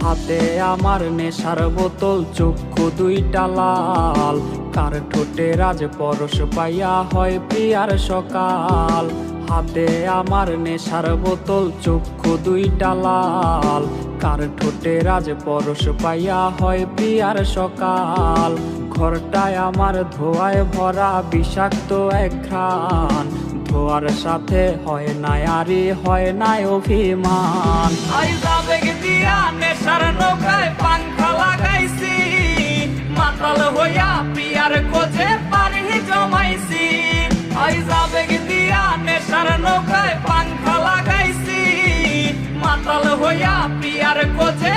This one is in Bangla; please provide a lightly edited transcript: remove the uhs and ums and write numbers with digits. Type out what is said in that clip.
হাতে আমার নেশার বোতল, চক্ষু দুইটা লাল, কার ঠোঁটে রাজ পরশ পাইয়া হয় প্রিয়ার সকাল। হাতে আমার নেশার বোতল, চক্ষু দুইটা লাল, কার ঠোঁটে রাজ পরশ পাইয়া হয় প্রিয়ার সকাল। ঘরটায় আমার ধোঁয়ায় ভরা বিষাক্ত এক ঘ্রাণ, ধোয়ার সাথে হয় না আরে হয় না অভিমান। আবেগ দিয়া নেশার নৌকায় পাংখা লাগাইছি, মাতাল হইয়া প্রিয়ার খোঁজে পারি জমাইছি। আবেগ দিয়া নেশার নৌকায় পাংখা লাগাইছি, মাতাল হইয়া প্রিয়ার খোঁজে